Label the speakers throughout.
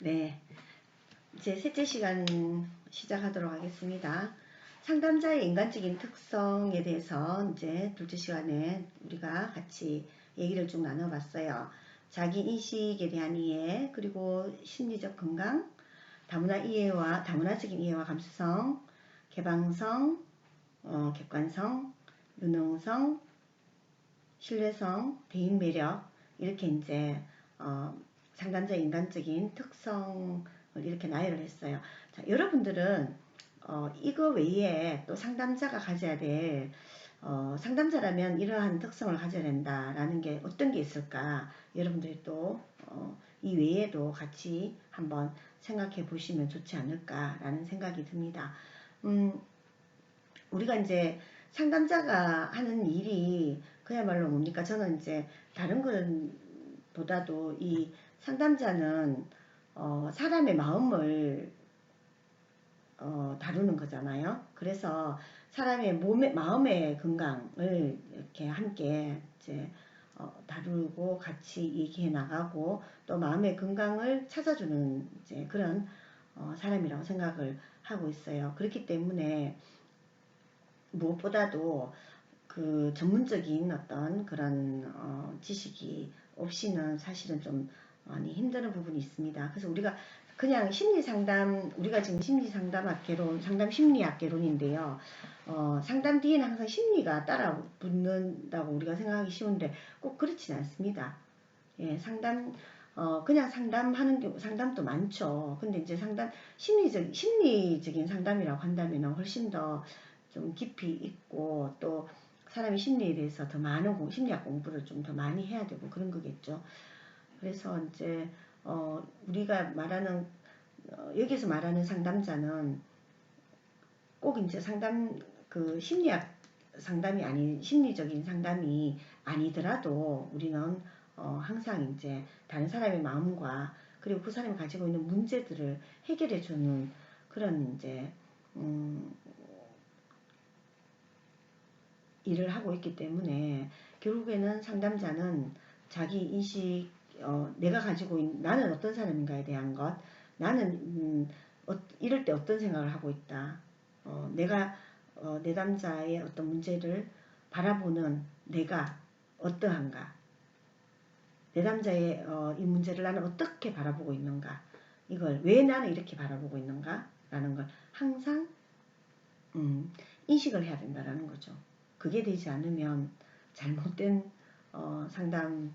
Speaker 1: 네, 이제 셋째 시간 시작하도록 하겠습니다. 상담자의 인간적인 특성에 대해서 이제 둘째 시간에 우리가 같이 얘기를 쭉 나눠봤어요. 자기 인식에 대한 이해, 그리고 심리적 건강, 다문화적인 이해와 감수성, 개방성, 객관성, 유능성, 신뢰성, 대인 매력, 이렇게 이제 상담자 인간적인 특성을 이렇게 나열을 했어요. 자, 여러분들은 이거 외에 또 상담자가 가져야 될 상담자라면 이러한 특성을 가져야 된다라는 게 어떤 게 있을까? 여러분들이 또 이 외에도 같이 한번 생각해 보시면 좋지 않을까라는 생각이 듭니다. 우리가 이제 상담자가 하는 일이 그야말로 뭡니까? 저는 이제 다른 것보다도 이 상담자는 사람의 마음을 다루는 거잖아요. 그래서 사람의 마음의 건강을 이렇게 함께 이제 다루고 같이 얘기해 나가고 또 마음의 건강을 찾아주는 이제 그런 사람이라고 생각을 하고 있어요. 그렇기 때문에 무엇보다도 그 전문적인 어떤 그런 지식이 없이는 사실은 좀 많이 힘드는 부분이 있습니다. 그래서 우리가 그냥 심리상담, 우리가 지금 심리상담학개론, 상담심리학개론인데요. 상담 뒤에는 항상 심리가 따라 붙는다고 우리가 생각하기 쉬운데 꼭 그렇진 않습니다. 예, 그냥 상담하는 경우, 상담도 많죠. 근데 이제 심리적인 상담이라고 한다면 훨씬 더 좀 깊이 있고 또 사람의 심리에 대해서 더 많은 심리학 공부를 좀 더 많이 해야 되고 그런 거겠죠. 그래서 이제 우리가 말하는 여기서 말하는 상담자는 꼭 이제 그 심리학 상담이 아닌 심리적인 상담이 아니더라도 우리는 항상 이제 다른 사람의 마음과 그리고 그 사람이 가지고 있는 문제들을 해결해 주는 그런 이제 일을 하고 있기 때문에 결국에는 상담자는 자기 인식, 내가 가지고 있는 나는 어떤 사람인가에 대한 것, 나는 이럴 때 어떤 생각을 하고 있다, 내가 내담자의 어떤 문제를 바라보는 내가 어떠한가, 내담자의 이 문제를 나는 어떻게 바라보고 있는가, 이걸 왜 나는 이렇게 바라보고 있는가 라는 걸 항상 인식을 해야 된다는 거죠. 그게 되지 않으면 잘못된 상담으로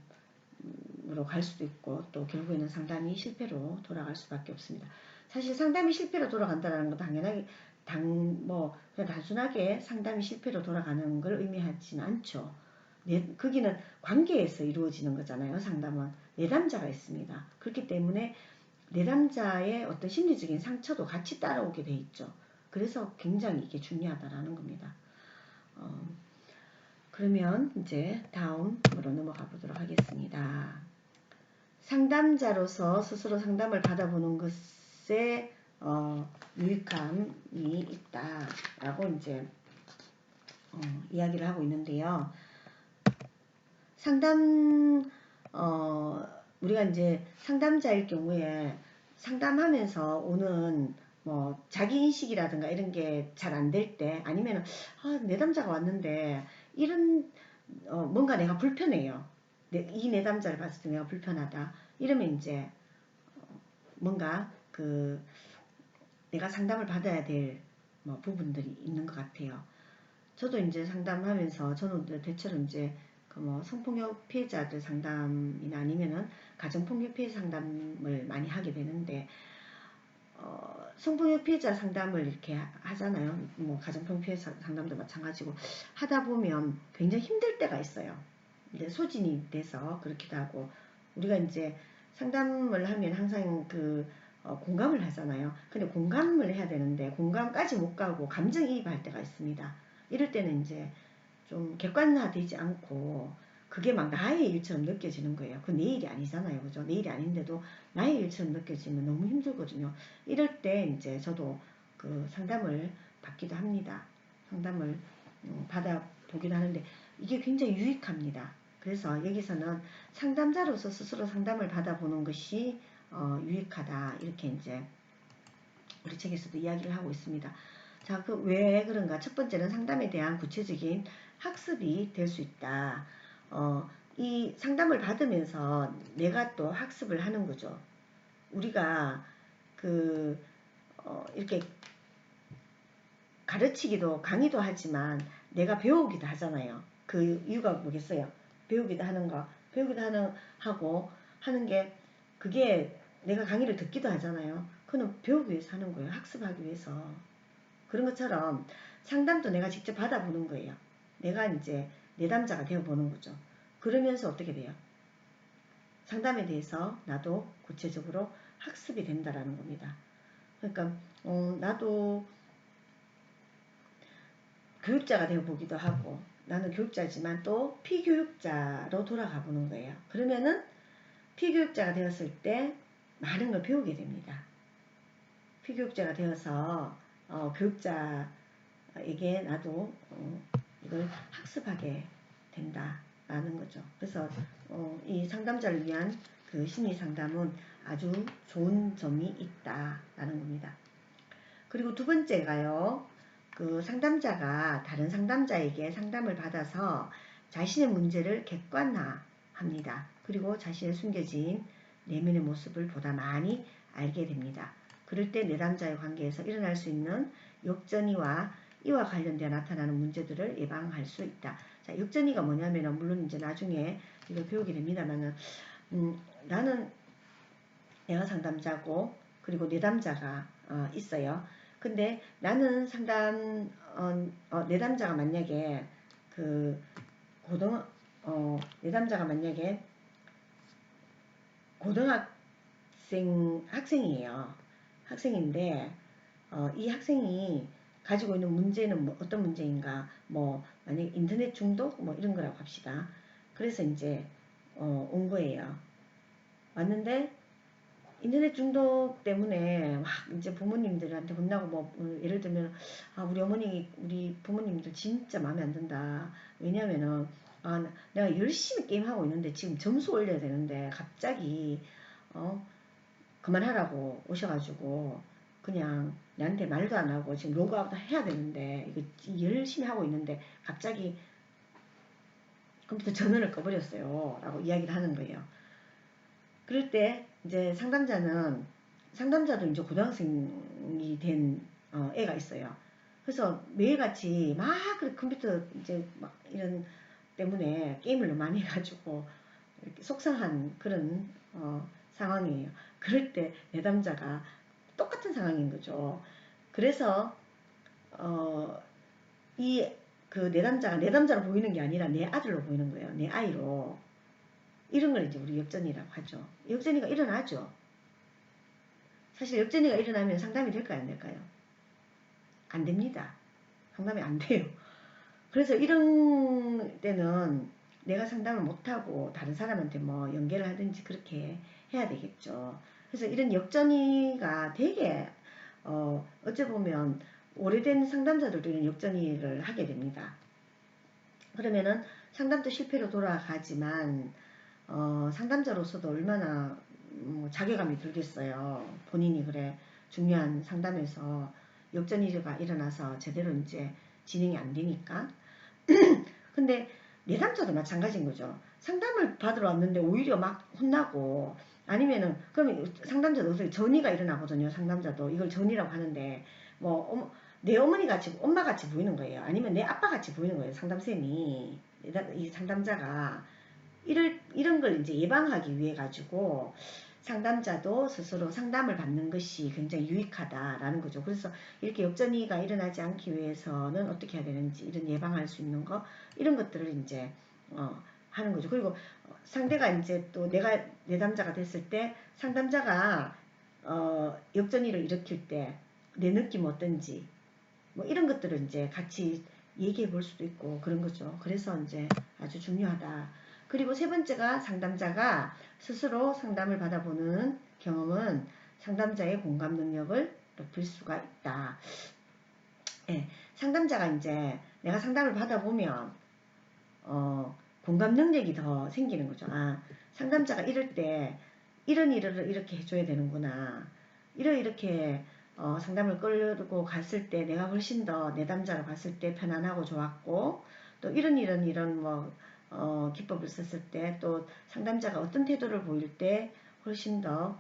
Speaker 1: 갈 수도 있고 또 결국에는 상담이 실패로 돌아갈 수밖에 없습니다. 사실 상담이 실패로 돌아간다는 건 당연하게 그냥 단순하게 상담이 실패로 돌아가는 걸 의미하지는 않죠. 거기는 관계에서 이루어지는 거잖아요. 상담은 내담자가 있습니다. 그렇기 때문에 내담자의 어떤 심리적인 상처도 같이 따라오게 돼 있죠. 그래서 굉장히 이게 중요하다라는 겁니다. 그러면 이제 다음으로 넘어가 보도록 하겠습니다. 상담자로서 스스로 상담을 받아보는 것에 유익함이 있다라고 이제 이야기를 하고 있는데요. 우리가 이제 상담자일 경우에 상담하면서 오는 자기 인식이라든가 이런 게 잘 안 될 때 아니면 내담자가 왔는데 이런 뭔가 내가 불편해요. 이 내담자를 봤을 때 내가 불편하다. 이러면 이제 뭔가 내가 상담을 받아야 될 부분들이 있는 것 같아요. 저도 이제 상담하면서 저는 대체로 이제 성폭력 피해자들 상담이나 아니면은 가정폭력 피해 상담을 많이 하게 되는데 성폭력 피해자 상담을 이렇게 하잖아요. 가정폭력 피해 상담도 마찬가지고 하다 보면 굉장히 힘들 때가 있어요. 이제 소진이 돼서 그렇기도 하고 우리가 이제 상담을 하면 항상 공감을 하잖아요. 근데 공감을 해야 되는데 공감까지 못 가고 감정이입할 때가 있습니다. 이럴 때는 이제 좀 객관화되지 않고 그게 막 나의 일처럼 느껴지는 거예요. 그 내 일이 아니잖아요. 그죠? 내 일이 아닌데도 나의 일처럼 느껴지면 너무 힘들거든요. 이럴 때 이제 저도 그 상담을 받기도 합니다. 상담을 받아보기도 하는데 이게 굉장히 유익합니다. 그래서 여기서는 상담자로서 스스로 상담을 받아보는 것이 유익하다. 이렇게 이제 우리 책에서도 이야기를 하고 있습니다. 자, 왜 그런가? 첫 번째는 상담에 대한 구체적인 학습이 될 수 있다. 이 상담을 받으면서 내가 또 학습을 하는 거죠. 우리가 이렇게 가르치기도 강의도 하지만 내가 배우기도 하잖아요. 그 이유가 뭐겠어요? 배우기도 하는 게 그게 내가 강의를 듣기도 하잖아요. 그건 배우기 위해서 하는 거예요. 학습하기 위해서. 그런 것처럼 상담도 내가 직접 받아보는 거예요. 내가 이제 내담자가 되어보는 거죠. 그러면서 어떻게 돼요? 상담에 대해서 나도 구체적으로 학습이 된다라는 겁니다. 그러니까 나도 교육자가 되어보기도 하고 나는 교육자지만 또 피교육자로 돌아가 보는 거예요. 그러면은 피교육자가 되었을 때 많은 걸 배우게 됩니다. 피교육자가 되어서 교육자에게 나도 이걸 학습하게 된다라는 거죠. 그래서 이 상담자를 위한 그 심리 상담은 아주 좋은 점이 있다라는 겁니다. 그리고 두 번째가요. 그 상담자가 다른 상담자에게 상담을 받아서 자신의 문제를 객관화합니다. 그리고 자신의 숨겨진 내면의 모습을 보다 많이 알게 됩니다. 그럴 때 내담자의 관계에서 일어날 수 있는 역전이와 이와 관련되어 나타나는 문제들을 예방할 수 있다. 자, 역전이가 뭐냐면은 물론 이제 나중에 이걸 배우게 됩니다만은 나는 내가 상담자고 그리고 내담자가 있어요. 근데 나는 내담자가 만약에 내담자가 만약에 학생이에요. 학생인데 이 학생이 가지고 있는 문제는 어떤 문제인가? 만약에 인터넷 중독 이런 거라고 합시다. 그래서 이제 온 거예요. 왔는데 인터넷 중독 때문에 막 이제 부모님들한테 혼나고 예를 들면 우리 부모님들 진짜 마음에 안 든다. 왜냐면은 내가 열심히 게임하고 있는데 지금 점수 올려야 되는데 갑자기 그만하라고 오셔가지고 그냥 나한테 말도 안 하고 지금 로그아웃 해야 되는데 이거 열심히 하고 있는데 갑자기 컴퓨터 전원을 꺼버렸어요. 라고 이야기를 하는 거예요. 그럴 때 이제 상담자도 이제 고등학생이 된 애가 있어요. 그래서 매일같이 막 컴퓨터 이제 막 이런 때문에 게임을 너무 많이 해가지고 이렇게 속상한 그런 상황이에요. 그럴 때 내담자가 똑같은 상황인 거죠. 그래서 이 그 내담자가 내담자로 보이는 게 아니라 내 아들로 보이는 거예요. 내 아이로. 이런 걸 이제 우리 역전이라고 하죠. 역전이가 일어나죠. 사실 역전이가 일어나면 상담이 될까요? 안 될까요? 안 됩니다. 상담이 안 돼요. 그래서 이런 때는 내가 상담을 못하고 다른 사람한테 연계를 하든지 그렇게 해야 되겠죠. 그래서 이런 역전이가 되게 어찌 보면 오래된 상담자들도 이런 역전이를 하게 됩니다. 그러면은 상담도 실패로 돌아가지만 상담자로서도 얼마나 자괴감이 들겠어요. 본인이 그래 중요한 상담에서 역전이가 일어나서 제대로 이제 진행이 안 되니까. 근데 내담자도 마찬가지인 거죠. 상담을 받으러 왔는데 오히려 막 혼나고 아니면은 그러면 상담자도 어떻게 전이가 일어나거든요. 상담자도 이걸 전이라고 하는데 내 어머니 같이 엄마 같이 보이는 거예요. 아니면 내 아빠 같이 보이는 거예요. 상담쌤이 이 상담자가 이런 걸 이제 예방하기 위해 가지고 상담자도 스스로 상담을 받는 것이 굉장히 유익하다라는 거죠. 그래서 이렇게 역전이가 일어나지 않기 위해서는 어떻게 해야 되는지 이런 예방할 수 있는 거 이런 것들을 이제 하는 거죠. 그리고 상대가 이제 또 내가 내담자가 됐을 때 상담자가 역전이를 일으킬 때 내 느낌 어떤지 이런 것들을 이제 같이 얘기해 볼 수도 있고 그런 거죠. 그래서 이제 아주 중요하다. 그리고 세 번째가 상담자가 스스로 상담을 받아보는 경험은 상담자의 공감 능력을 높일 수가 있다. 네, 상담자가 이제 내가 상담을 받아보면 공감 능력이 더 생기는 거죠. 상담자가 이럴 때 이런 일을 이렇게 해줘야 되는구나. 이렇게 상담을 끌고 갔을 때 내가 훨씬 더 내담자로 갔을 때 편안하고 좋았고, 또 이런 뭐 기법을 썼을 때 또 상담자가 어떤 태도를 보일 때 훨씬 더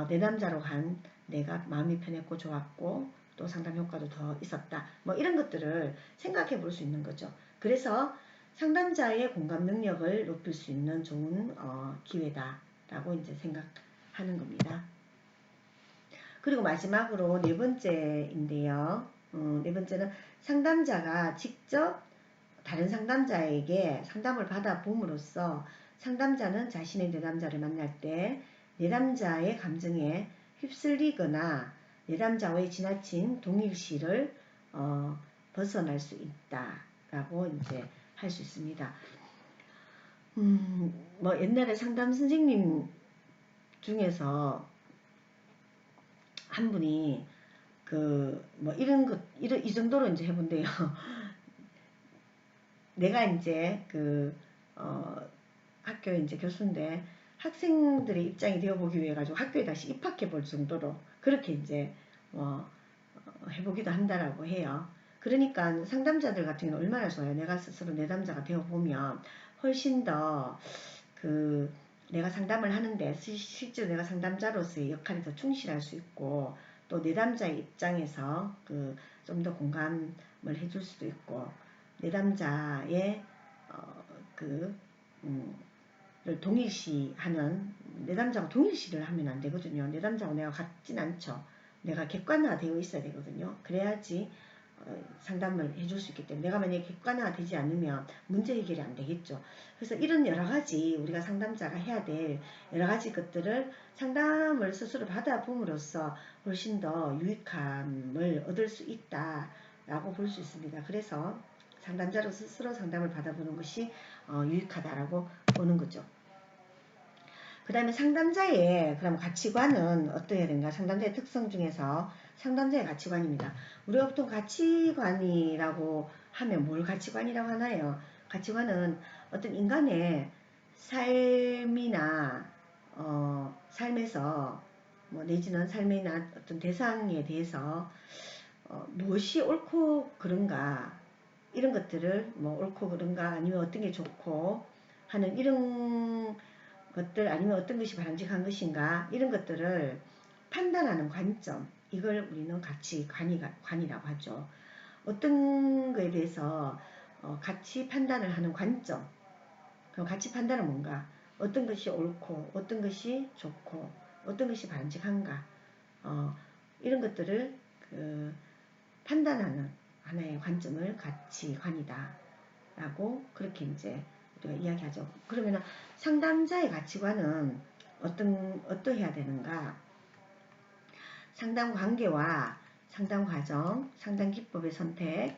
Speaker 1: 내담자로 간 내가 마음이 편했고 좋았고 또 상담 효과도 더 있었다. 뭐 이런 것들을 생각해 볼 수 있는 거죠. 그래서 상담자의 공감 능력을 높일 수 있는 좋은 기회다라고 이제 생각하는 겁니다. 그리고 마지막으로 네 번째인데요. 네 번째는 상담자가 직접 다른 상담자에게 상담을 받아봄으로써 상담자는 자신의 내담자를 만날 때 내담자의 감정에 휩쓸리거나 내담자와의 지나친 동일시를 벗어날 수 있다라고 이제 할 수 있습니다. 뭐 옛날에 상담 선생님 중에서 한 분이 뭐 이 정도로 이제 해본대요. 내가 이제 학교 이제 교수인데 학생들의 입장이 되어보기 위해 가지고 학교에 다시 입학해 볼 정도로 그렇게 이제 해보기도 한다라고 해요. 그러니까 상담자들 같은 경우는 얼마나 좋아요. 내가 스스로 내담자가 되어보면 훨씬 더 내가 상담을 하는데 실제로 내가 상담자로서의 역할에 더 충실할 수 있고 또 내담자의 입장에서 좀 더 공감을 해줄 수도 있고 내담자의 를 동일시하는 내담자가 동일시를 하면 안 되거든요. 내담자하고 내가 같진 않죠. 내가 객관화되어 있어야 되거든요. 그래야지 상담을 해줄 수 있기 때문에 내가 만약에 객관화되지 않으면 문제 해결이 안 되겠죠. 그래서 이런 여러 가지 우리가 상담자가 해야 될 여러 가지 것들을 상담을 스스로 받아봄으로써 훨씬 더 유익함을 얻을 수 있다라고 볼 수 있습니다. 그래서 상담자로 스스로 상담을 받아보는 것이 유익하다라고 보는 거죠. 그 다음에 상담자의 그럼 가치관은 어떠해야 되는가? 상담자의 특성 중에서 상담자의 가치관입니다. 우리가 보통 가치관이라고 하면 뭘 가치관이라고 하나요? 가치관은 어떤 인간의 삶이나 삶에서 뭐 내지는 삶이나 어떤 대상에 대해서 무엇이 옳고 그른가 이런 것들을 뭐 옳고 그른가 아니면 어떤 게 좋고 하는 이런 것들 아니면 어떤 것이 바람직한 것인가 이런 것들을 판단하는 관점 이걸 우리는 가치관이라고 하죠. 어떤 거에 대해서 가치 판단을 하는 관점 그럼 가치 판단은 뭔가 어떤 것이 옳고 어떤 것이 좋고 어떤 것이 바람직한가 이런 것들을 판단하는 하나의 관점을 가치관이다 라고 그렇게 이제 우리가 이야기하죠. 그러면 상담자의 가치관은 어떠해야 되는가? 상담 관계와 상담 과정, 상담 기법의 선택,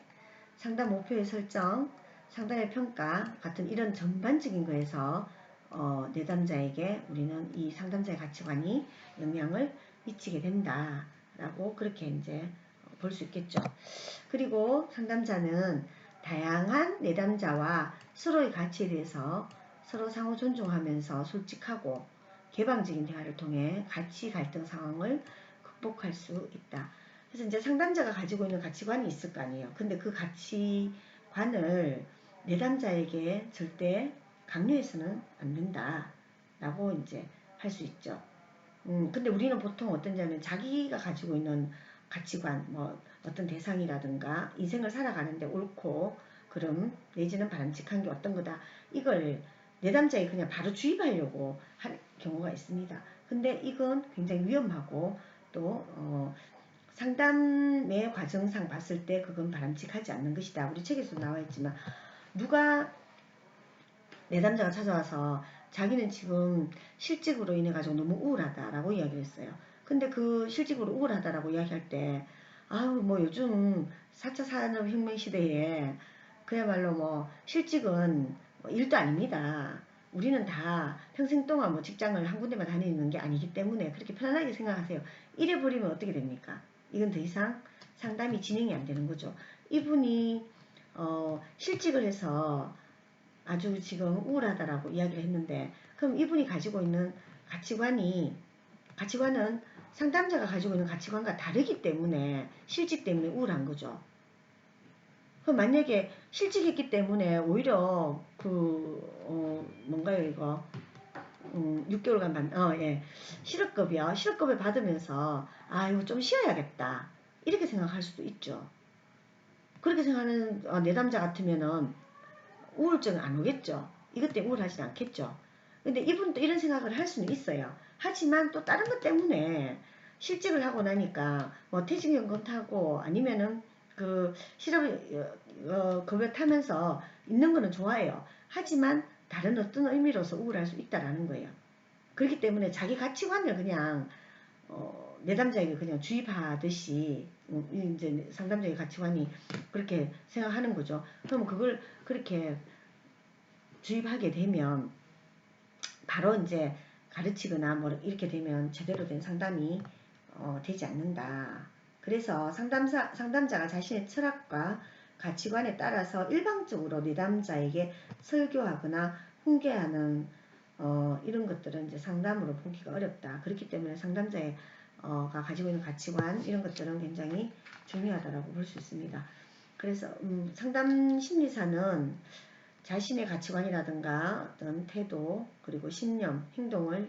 Speaker 1: 상담 목표의 설정, 상담의 평가 같은 이런 전반적인 거에서 내담자에게 우리는 이 상담자의 가치관이 영향을 미치게 된다라고 그렇게 이제 볼 수 있겠죠. 그리고 상담자는 다양한 내담자와 서로의 가치에 대해서 서로 상호 존중하면서 솔직하고 개방적인 대화를 통해 가치 갈등 상황을 극복할 수 있다. 그래서 이제 상담자가 가지고 있는 가치관이 있을 거 아니에요. 근데 그 가치관을 내담자에게 절대 강요해서는 안 된다라고 이제 할 수 있죠. 근데 우리는 보통 어떤냐면 자기가 가지고 있는 가치관, 뭐 어떤 대상이라든가 인생을 살아가는데 옳고 그름 내지는 바람직한 게 어떤 거다 이걸 내담자에 그냥 바로 주입하려고 할 경우가 있습니다. 근데 이건 굉장히 위험하고 또 상담의 과정상 봤을 때 그건 바람직하지 않는 것이다. 우리 책에서 나와 있지만 누가 내담자가 찾아와서 자기는 지금 실직으로 인해 가지고 너무 우울하다라고 이야기를 했어요. 근데 그 실직으로 우울하다라고 이야기할 때 아우 뭐 요즘 4차 산업혁명 시대에 그야말로 뭐 실직은 뭐 일도 아닙니다. 우리는 다 평생 동안 뭐 직장을 한 군데만 다니는 게 아니기 때문에 그렇게 편안하게 생각하세요. 이래 버리면 어떻게 됩니까? 이건 더 이상 상담이 진행이 안 되는 거죠. 이분이 실직을 해서 아주 지금 우울하다라고 이야기를 했는데 그럼 이분이 가지고 있는 가치관은 상담자가 가지고 있는 가치관과 다르기 때문에 실직 때문에 우울한 거죠. 그럼 만약에 실직했기 때문에 오히려 뭔가요 이거 6개월간 예. 실업급이요. 실업급을 받으면서 이거 좀 쉬어야겠다 이렇게 생각할 수도 있죠. 그렇게 생각하는 내담자 같으면은 우울증 안 오겠죠. 이것 때문에 우울하진 않겠죠. 근데 이분도 이런 생각을 할 수는 있어요. 하지만 또 다른 것 때문에 실직을 하고 나니까 뭐 퇴직연금 타고 아니면은 그 실업급여 타면서 있는 거는 좋아요. 하지만 다른 어떤 의미로서 우울할 수 있다라는 거예요. 그렇기 때문에 자기 가치관을 그냥 내담자에게 그냥 주입하듯이 이제 상담자의 가치관이 그렇게 생각하는 거죠. 그러면 그걸 그렇게 주입하게 되면 바로 이제 가르치거나 뭐 이렇게 되면 제대로 된 상담이 되지 않는다. 그래서 상담자가 자신의 철학과 가치관에 따라서 일방적으로 내담자에게 설교하거나 훈계하는 이런 것들은 이제 상담으로 보기가 어렵다. 그렇기 때문에 상담자가 가지고 있는 가치관 이런 것들은 굉장히 중요하다고 볼 수 있습니다. 그래서 상담 심리사는 자신의 가치관이라든가 어떤 태도 그리고 신념, 행동을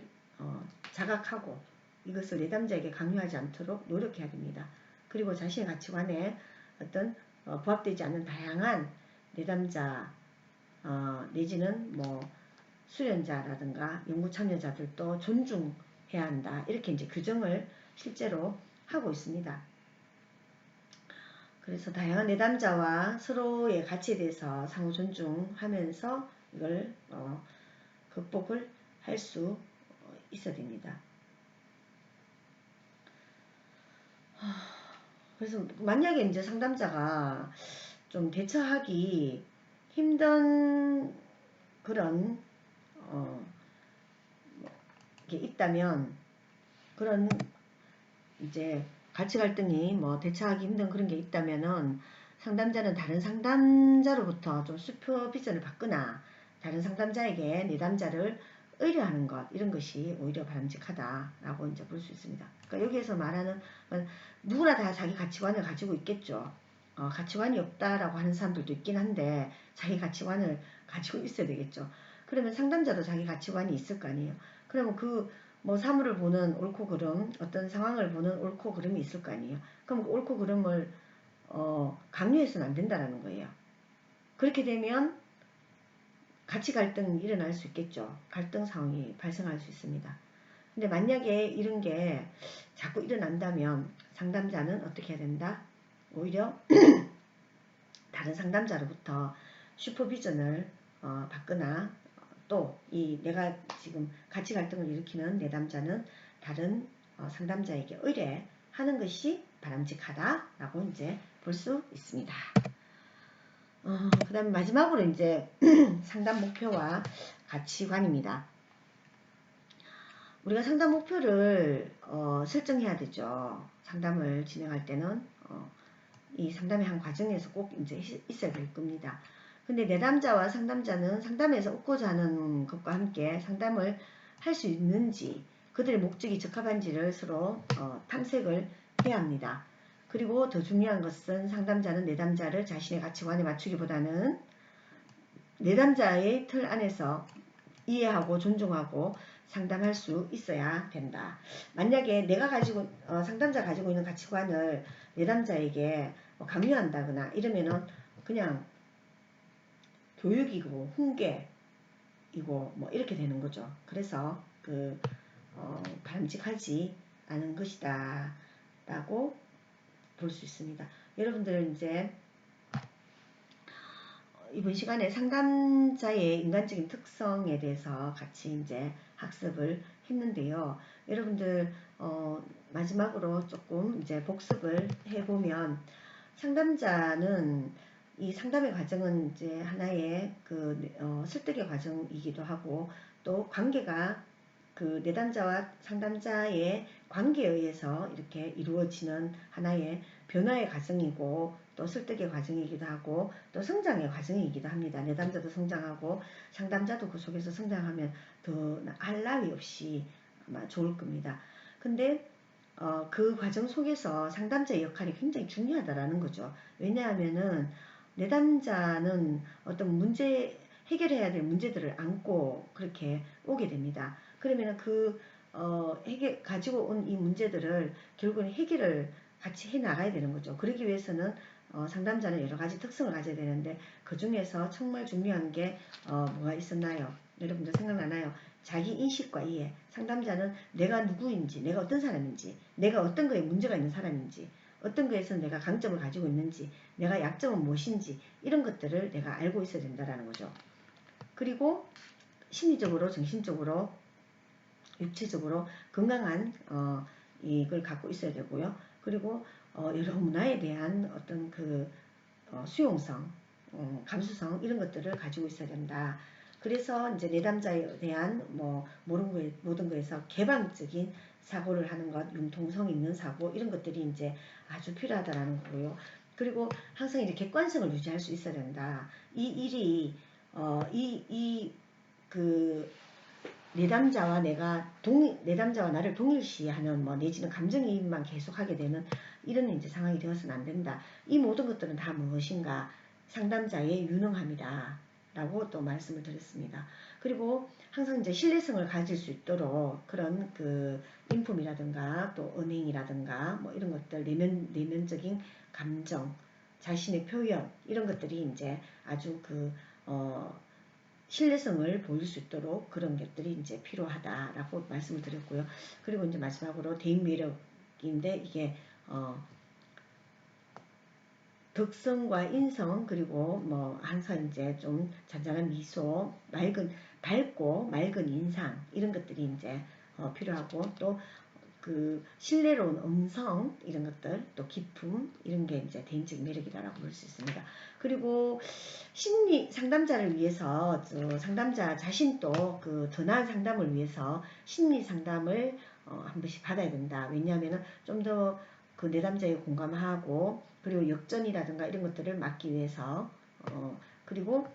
Speaker 1: 자각하고 이것을 내담자에게 강요하지 않도록 노력해야 됩니다. 그리고 자신의 가치관에 어떤 부합되지 않는 다양한 내담자 내지는 뭐 수련자라든가 연구 참여자들도 존중해야 한다. 이렇게 이제 규정을 실제로 하고 있습니다. 그래서 다양한 내담자와 서로의 가치에 대해서 상호 존중하면서 이걸 극복을 할 수 있어야 됩니다. 그래서 만약에 이제 상담자가 좀 대처하기 힘든 그런 게 있다면 그런 이제 가치 갈등이 뭐 대처하기 힘든 그런 게 있다면은 상담자는 다른 상담자로부터 좀 슈퍼비전을 받거나 다른 상담자에게 내담자를 의뢰하는 것 이런 것이 오히려 바람직하다라고 이제 볼 수 있습니다. 그러니까 여기에서 말하는 누구나 다 자기 가치관을 가지고 있겠죠. 가치관이 없다라고 하는 사람들도 있긴 한데 자기 가치관을 가지고 있어야 되겠죠. 그러면 상담자도 자기 가치관이 있을 거 아니에요. 그러면 뭐 사물을 보는 옳고 그름, 어떤 상황을 보는 옳고 그름이 있을 거 아니에요. 그럼 그 옳고 그름을 강요해서는 안 된다라는 거예요. 그렇게 되면 가치 갈등이 일어날 수 있겠죠. 갈등 상황이 발생할 수 있습니다. 근데 만약에 이런 게 자꾸 일어난다면 상담자는 어떻게 해야 된다? 오히려 다른 상담자로부터 슈퍼비전을 받거나 또 이 내가 지금 가치 갈등을 일으키는 내담자는 다른 상담자에게 의뢰하는 것이 바람직하다라고 이제 볼 수 있습니다. 그 다음에 마지막으로 이제 상담 목표와 가치관입니다. 우리가 상담 목표를 설정해야 되죠. 상담을 진행할 때는 이 상담의 한 과정에서 꼭 이제 있어야 될 겁니다. 근데 내담자와 상담자는 상담에서 얻고자 하는 것과 함께 상담을 할 수 있는지 그들의 목적이 적합한지를 서로 탐색을 해야 합니다. 그리고 더 중요한 것은 상담자는 내담자를 자신의 가치관에 맞추기보다는 내담자의 틀 안에서 이해하고 존중하고 상담할 수 있어야 된다. 만약에 내가 상담자가 가지고 있는 가치관을 내담자에게 강요한다거나 이러면은 그냥 교육이고 훈계이고 뭐 이렇게 되는 거죠. 그래서 바람직하지 않은 것이다 라고 볼 수 있습니다. 여러분들 이제 이번 시간에 상담자의 인간적인 특성에 대해서 같이 이제 학습을 했는데요. 여러분들 마지막으로 조금 이제 복습을 해보면 상담자는 이 상담의 과정은 이제 하나의 설득의 과정이기도 하고 또 관계가 내담자와 상담자의 관계에 의해서 이렇게 이루어지는 하나의 변화의 과정이고 또 설득의 과정이기도 하고 또 성장의 과정이기도 합니다. 내담자도 성장하고 상담자도 그 속에서 성장하면 더 할 나위 없이 아마 좋을 겁니다. 근데 그 과정 속에서 상담자의 역할이 굉장히 중요하다라는 거죠. 왜냐하면은 내담자는 어떤 문제 해결해야 될 문제들을 안고 그렇게 오게 됩니다. 그러면 해결 가지고 온 이 문제들을 결국은 해결을 같이 해 나가야 되는 거죠. 그러기 위해서는 상담자는 여러 가지 특성을 가져야 되는데 그 중에서 정말 중요한 게 뭐가 있었나요? 여러분들 생각나나요? 자기 인식과 이해. 상담자는 내가 누구인지, 내가 어떤 사람인지, 내가 어떤 거에 문제가 있는 사람인지, 어떤 거에서 내가 강점을 가지고 있는지, 내가 약점은 무엇인지 이런 것들을 내가 알고 있어야 된다는 거죠. 그리고 심리적으로, 정신적으로, 육체적으로 건강한 이걸 갖고 있어야 되고요. 그리고 여러 문화에 대한 어떤 수용성, 감수성 이런 것들을 가지고 있어야 된다. 그래서 이제 내담자에 대한 모든 거에서 개방적인 사고를 하는 것, 융통성 있는 사고 이런 것들이 이제 아주 필요하다라는 거고요. 그리고 항상 이제 객관성을 유지할 수 있어야 된다. 이 일이 내담자와 내담자와 나를 동일시하는 내지는 감정이입만 계속하게 되는 이런 이제 상황이 되어서는 안 된다. 이 모든 것들은 다 무엇인가? 상담자의 유능함이다. 라고 또 말씀을 드렸습니다. 그리고 항상 이제 신뢰성을 가질 수 있도록 그런 인품이라든가 또 언행이라든가 이런 것들, 내면적인 감정, 자신의 표현, 이런 것들이 이제 아주 신뢰성을 보일 수 있도록 그런 것들이 이제 필요하다라고 말씀을 드렸고요. 그리고 이제 마지막으로 대인 매력인데 이게 덕성과 인성 그리고 항상 이제 좀 잔잔한 미소, 밝고 맑은 인상 이런 것들이 이제 필요하고 또 신뢰로운 음성 이런 것들 또 기품 이런 게 이제 대인적인 매력이다라고 볼 수 있습니다. 그리고 심리 상담자를 위해서 상담자 자신도 더 나은 상담을 위해서 심리 상담을 한 번씩 받아야 된다. 왜냐하면 좀 더 내담자에 공감하고 그리고 역전이라든가 이런 것들을 막기 위해서 그리고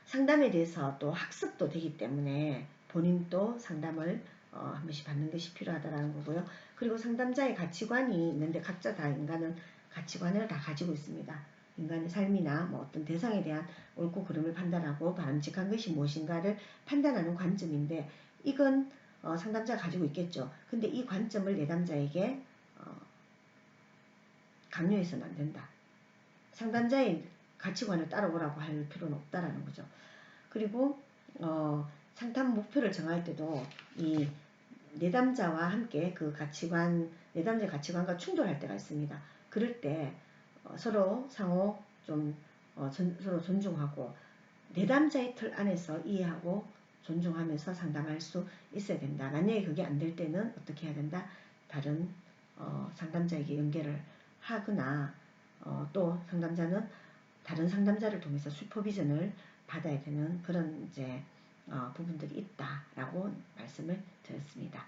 Speaker 1: 상담에 대해서 또 학습도 되기 때문에 본인도 상담을 한 번씩 받는 것이 필요하다는 거고요. 그리고 상담자의 가치관이 있는데 각자 다 인간은 가치관을 다 가지고 있습니다. 인간의 삶이나 어떤 대상에 대한 옳고 그름을 판단하고 바람직한 것이 무엇인가를 판단하는 관점인데 이건 상담자가 가지고 있겠죠. 근데 이 관점을 내담자에게 강요해서는 안 된다. 상담자의 가치관을 따라오라고 할 필요는 없다라는 거죠. 그리고 상담 목표를 정할 때도 이 내담자와 함께 내담자의 가치관과 충돌할 때가 있습니다. 그럴 때 서로 상호 서로 존중하고 내담자의 틀 안에서 이해하고 존중하면서 상담할 수 있어야 된다. 만약에 그게 안 될 때는 어떻게 해야 된다? 다른 상담자에게 연결을 하거나 또 상담자는 다른 상담자를 통해서 슈퍼비전을 받아야 되는 그런 이제 부분들이 있다라고 말씀을 드렸습니다.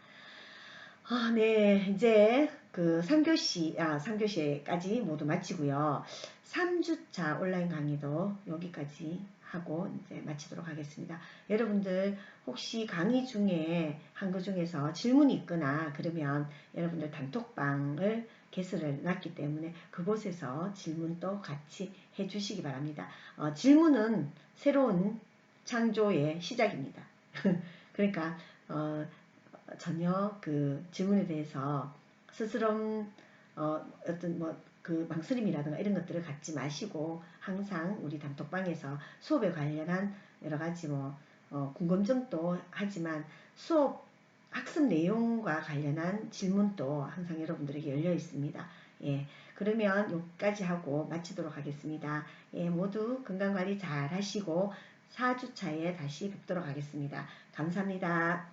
Speaker 1: 네, 이제 3교시까지 모두 마치고요. 3주차 온라인 강의도 여기까지 하고 이제 마치도록 하겠습니다. 여러분들 혹시 강의 중에 한 거 중에서 질문이 있거나 그러면 여러분들 단톡방을 개설해 놨기 때문에 그곳에서 질문도 같이 해주시기 바랍니다. 질문은 새로운 창조의 시작입니다. 그러니까 전혀 질문에 대해서 스스럼 어떤 망설임이라든가 이런 것들을 갖지 마시고 항상 우리 단톡방에서 수업에 관련한 여러 가지 궁금증도 하지만 수업 학습 내용과 관련한 질문도 항상 여러분들에게 열려 있습니다. 예, 그러면 여기까지 하고 마치도록 하겠습니다. 예, 모두 건강관리 잘 하시고 4주차에 다시 뵙도록 하겠습니다. 감사합니다.